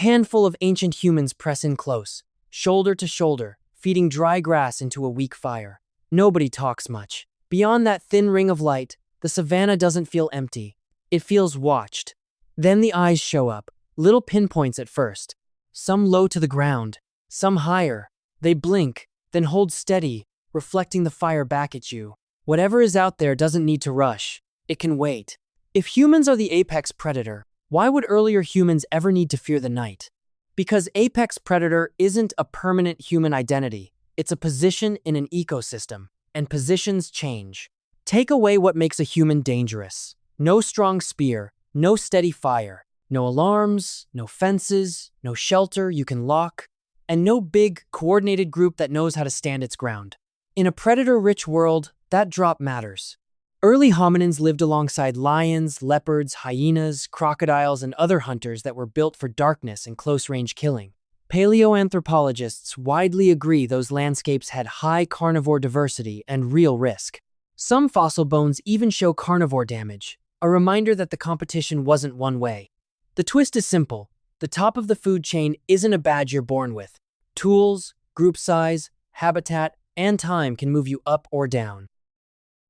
handful of ancient humans press in close, shoulder to shoulder, feeding dry grass into a weak fire. Nobody talks much. Beyond that thin ring of light, the savanna doesn't feel empty. It feels watched. Then the eyes show up, little pinpoints at first, some low to the ground, some higher. They blink, then hold steady, reflecting the fire back at you. Whatever is out there doesn't need to rush. It can wait. If humans are the apex predator, why would earlier humans ever need to fear the night? Because apex predator isn't a permanent human identity. It's a position in an ecosystem, and positions change. Take away what makes a human dangerous. No strong spear, no steady fire, no alarms, no fences, no shelter you can lock, and no big, coordinated group that knows how to stand its ground. In a predator-rich world, that drop matters. Early hominins lived alongside lions, leopards, hyenas, crocodiles, and other hunters that were built for darkness and close-range killing. Paleoanthropologists widely agree those landscapes had high carnivore diversity and real risk. Some fossil bones even show carnivore damage, a reminder that the competition wasn't one way. The twist is simple. The top of the food chain isn't a badge you're born with. Tools, group size, habitat, and time can move you up or down.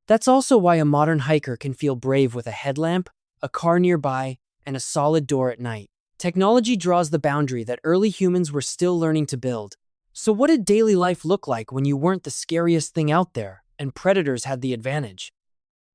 That's also why a modern hiker can feel brave with a headlamp, a car nearby, and a solid door at night. Technology draws the boundary that early humans were still learning to build. So what did daily life look like when you weren't the scariest thing out there, and predators had the advantage?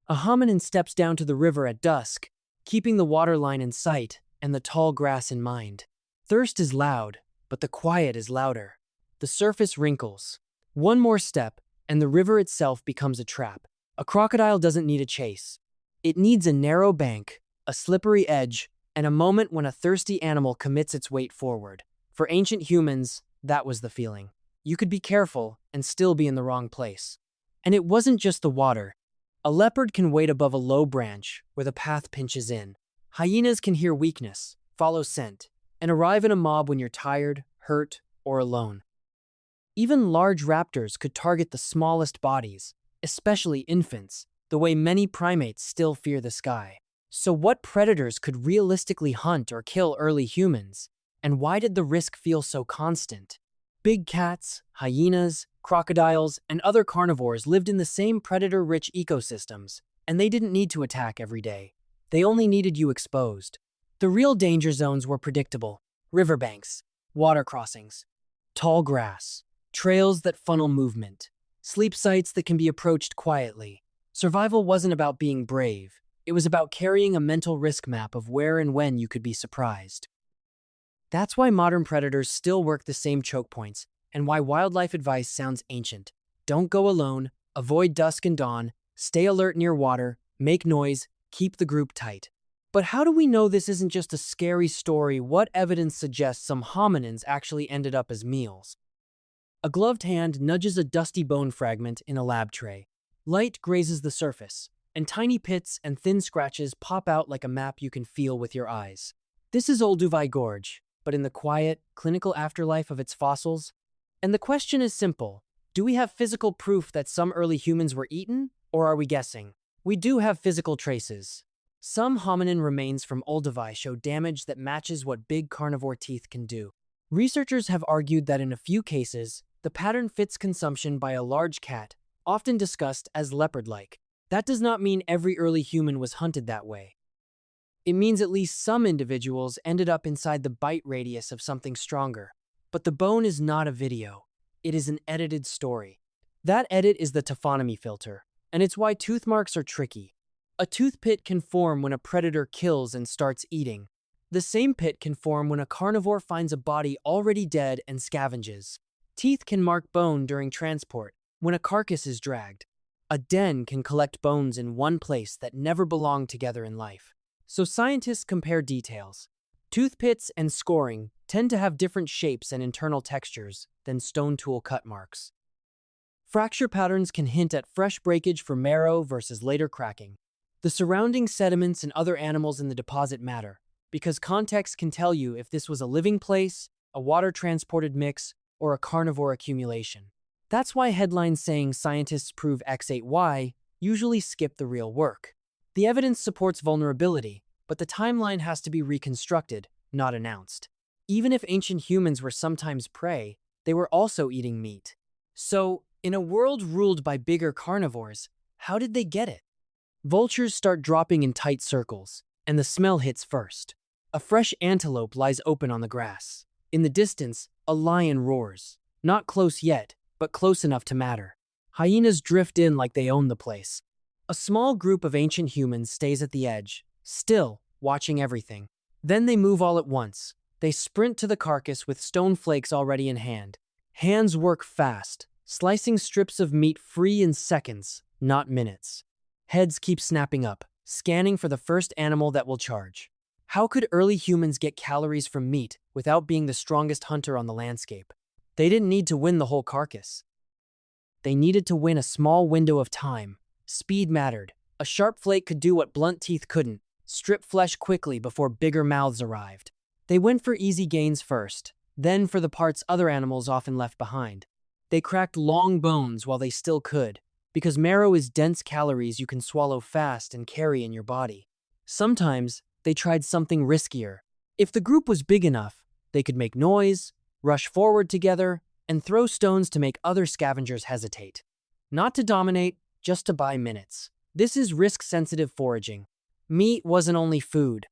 A hominin steps down to the river at dusk, keeping the water line in sight and the tall grass in mind. Thirst is loud, but the quiet is louder. The surface wrinkles. One more step, and the river itself becomes a trap. A crocodile doesn't need a chase. It needs a narrow bank, a slippery edge, and a moment when a thirsty animal commits its weight forward. For ancient humans, that was the feeling. You could be careful and still be in the wrong place. And it wasn't just the water. A leopard can wait above a low branch where the path pinches in. Hyenas can hear weakness, follow scent, and arrive in a mob when you're tired, hurt, or alone. Even large raptors could target the smallest bodies, especially infants, the way many primates still fear the sky. So what predators could realistically hunt or kill early humans? And why did the risk feel so constant? Big cats, hyenas, crocodiles, and other carnivores lived in the same predator-rich ecosystems, and they didn't need to attack every day. They only needed you exposed. The real danger zones were predictable: riverbanks, water crossings, tall grass, trails that funnel movement, sleep sites that can be approached quietly. Survival wasn't about being brave. It was about carrying a mental risk map of where and when you could be surprised. That's why modern predators still work the same choke points, and why wildlife advice sounds ancient. Don't go alone, avoid dusk and dawn, stay alert near water, make noise, keep the group tight. But how do we know this isn't just a scary story? What evidence suggests some hominins actually ended up as meals? A gloved hand nudges a dusty bone fragment in a lab tray. Light grazes the surface, and tiny pits and thin scratches pop out like a map you can feel with your eyes. This is Olduvai Gorge, but in the quiet, clinical afterlife of its fossils. And the question is simple: do we have physical proof that some early humans were eaten, or are we guessing? We do have physical traces. Some hominin remains from Olduvai show damage that matches what big carnivore teeth can do. Researchers have argued that in a few cases, the pattern fits consumption by a large cat, often discussed as leopard-like. That does not mean every early human was hunted that way. It means at least some individuals ended up inside the bite radius of something stronger. But the bone is not a video. It is an edited story. That edit is the taphonomy filter, and it's why tooth marks are tricky. A tooth pit can form when a predator kills and starts eating. The same pit can form when a carnivore finds a body already dead and scavenges. Teeth can mark bone during transport, when a carcass is dragged. A den can collect bones in one place that never belonged together in life. So scientists compare details. Tooth pits and scoring tend to have different shapes and internal textures than stone tool cut marks. Fracture patterns can hint at fresh breakage for marrow versus later cracking. The surrounding sediments and other animals in the deposit matter, because context can tell you if this was a living place, a water-transported mix, or a carnivore accumulation. That's why headlines saying scientists prove X8Y usually skip the real work. The evidence supports vulnerability, but the timeline has to be reconstructed, not announced. Even if ancient humans were sometimes prey, they were also eating meat. So, in a world ruled by bigger carnivores, how did they get it? Vultures start dropping in tight circles, and the smell hits first. A fresh antelope lies open on the grass. In the distance, a lion roars. Not close yet, but close enough to matter. Hyenas drift in like they own the place. A small group of ancient humans stays at the edge, still, watching everything. Then they move all at once. They sprint to the carcass with stone flakes already in hand. Hands work fast, slicing strips of meat free in seconds, not minutes. Heads keep snapping up, scanning for the first animal that will charge. How could early humans get calories from meat without being the strongest hunter on the landscape? They didn't need to win the whole carcass. They needed to win a small window of time. Speed mattered. A sharp flake could do what blunt teeth couldn't, strip flesh quickly before bigger mouths arrived. They went for easy gains first, then for the parts other animals often left behind. They cracked long bones while they still could, because marrow is dense calories you can swallow fast and carry in your body. Sometimes, they tried something riskier. If the group was big enough, they could make noise, rush forward together, and throw stones to make other scavengers hesitate. Not to dominate, just to buy minutes. This is risk-sensitive foraging. Meat wasn't only food.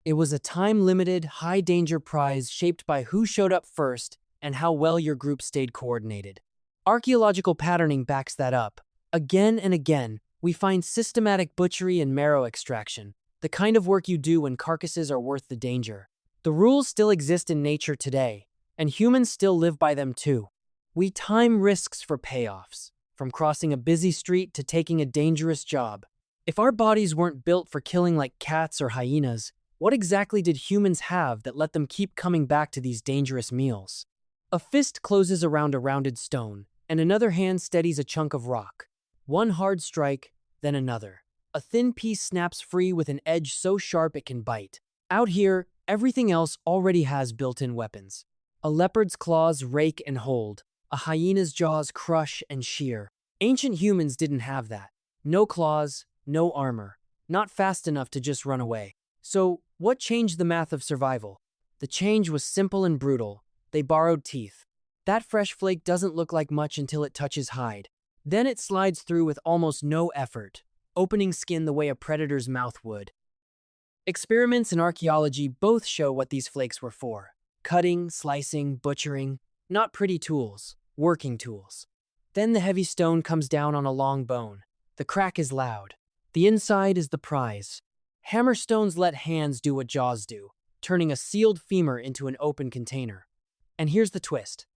It was a time-limited, high-danger prize shaped by who showed up first and how well your group stayed coordinated. Archaeological patterning backs that up. Again and again, we find systematic butchery and marrow extraction, the kind of work you do when carcasses are worth the danger. The rules still exist in nature today, and humans still live by them too. We time risks for payoffs, from crossing a busy street to taking a dangerous job. If our bodies weren't built for killing like cats or hyenas, what exactly did humans have that let them keep coming back to these dangerous meals? A fist closes around a rounded stone, and another hand steadies a chunk of rock. One hard strike, then another. A thin piece snaps free with an edge so sharp it can bite. Out here, everything else already has built-in weapons. A leopard's claws rake and hold. A hyena's jaws crush and shear. Ancient humans didn't have that. No claws, no armor. Not fast enough to just run away. So, what changed the math of survival? The change was simple and brutal. They borrowed teeth. That fresh flake doesn't look like much until it touches hide. Then it slides through with almost no effort, opening skin the way a predator's mouth would. Experiments in archaeology both show what these flakes were for. Cutting, slicing, butchering. Not pretty tools, working tools. Then the heavy stone comes down on a long bone. The crack is loud. The inside is the prize. Hammerstones let hands do what jaws do, turning a sealed femur into an open container. And here's the twist.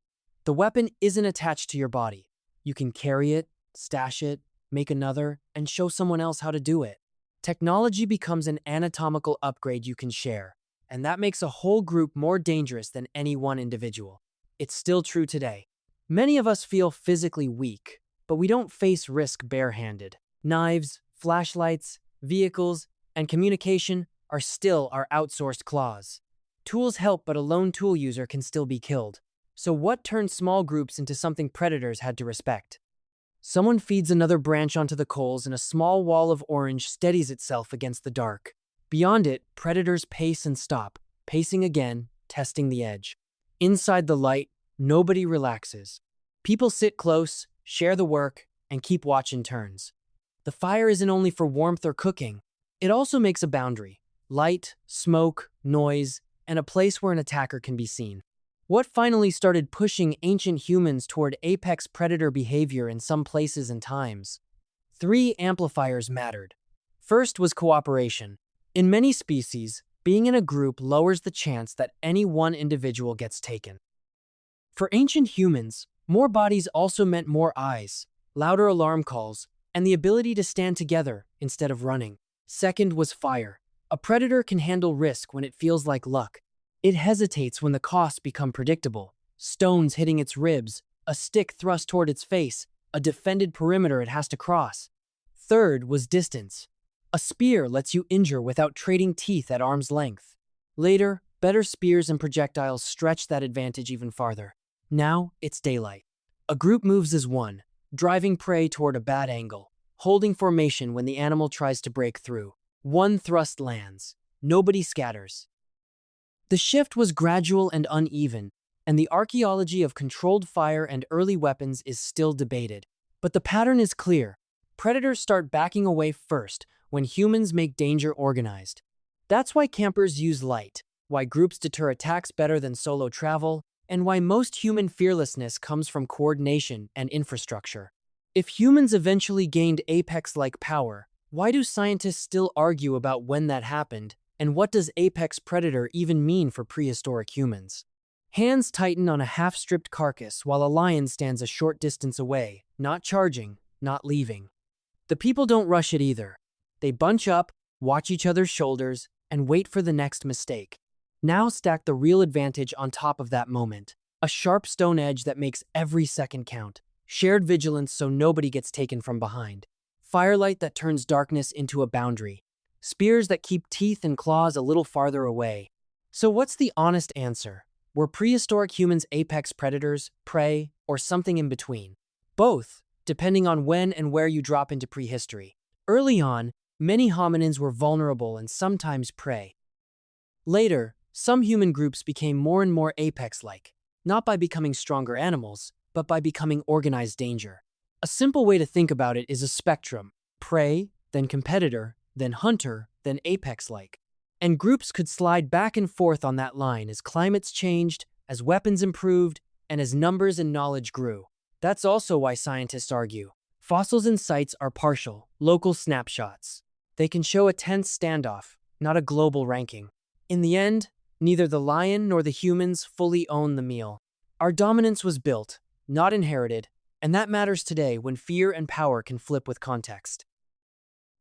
The weapon isn't attached to your body. You can carry it, stash it, make another, and show someone else how to do it. Technology becomes an anatomical upgrade you can share, and that makes a whole group more dangerous than any one individual. It's still true today. Many of us feel physically weak, but we don't face risk barehanded. Knives, flashlights, vehicles, and communication are still our outsourced claws. Tools help, but a lone tool user can still be killed. So what turned small groups into something predators had to respect? Someone feeds another branch onto the coals and a small wall of orange steadies itself against the dark. Beyond it, predators pace and stop, pacing again, testing the edge. Inside the light, nobody relaxes. People sit close, share the work, and keep watch in turns. The fire isn't only for warmth or cooking. It also makes a boundary. Light, smoke, noise, and a place where an attacker can be seen. What finally started pushing ancient humans toward apex predator behavior in some places and times? 3 amplifiers mattered. First was cooperation. In many species, being in a group lowers the chance that any one individual gets taken. For ancient humans, more bodies also meant more eyes, louder alarm calls, and the ability to stand together instead of running. Second was fire. A predator can handle risk when it feels like luck. It hesitates when the costs become predictable. Stones hitting its ribs, a stick thrust toward its face, a defended perimeter it has to cross. Third was distance. A spear lets you injure without trading teeth at arm's length. Later, better spears and projectiles stretch that advantage even farther. Now, it's daylight. A group moves as one, driving prey toward a bad angle, holding formation when the animal tries to break through. One thrust lands. Nobody scatters. The shift was gradual and uneven, and the archaeology of controlled fire and early weapons is still debated. But the pattern is clear. Predators start backing away first when humans make danger organized. That's why campers use light, why groups deter attacks better than solo travel, and why most human fearlessness comes from coordination and infrastructure. If humans eventually gained apex-like power, why do scientists still argue about when that happened, and what does apex predator even mean for prehistoric humans? Hands tighten on a half-stripped carcass while a lion stands a short distance away, not charging, not leaving. The people don't rush it either. They bunch up, watch each other's shoulders, and wait for the next mistake. Now stack the real advantage on top of that moment. A sharp stone edge that makes every second count. Shared vigilance so nobody gets taken from behind. Firelight that turns darkness into a boundary. Spears that keep teeth and claws a little farther away. So what's the honest answer? Were prehistoric humans apex predators, prey, or something in between? Both, depending on when and where you drop into prehistory. Early on, many hominins were vulnerable and sometimes prey. Later, some human groups became more and more apex-like, not by becoming stronger animals, but by becoming organized danger. A simple way to think about it is a spectrum: prey, then competitor, then hunter, then apex-like. And groups could slide back and forth on that line as climates changed, as weapons improved, and as numbers and knowledge grew. That's also why scientists argue. Fossils and sites are partial, local snapshots. They can show a tense standoff, not a global ranking. In the end, neither the lion nor the humans fully own the meal. Our dominance was built, not inherited, and that matters today when fear and power can flip with context.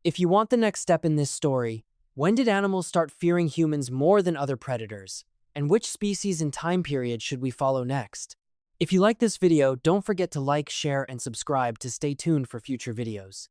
If you want the next step in this story, when did animals start fearing humans more than other predators? And which species and time period should we follow next? If you like this video, don't forget to like, share, and subscribe to stay tuned for future videos.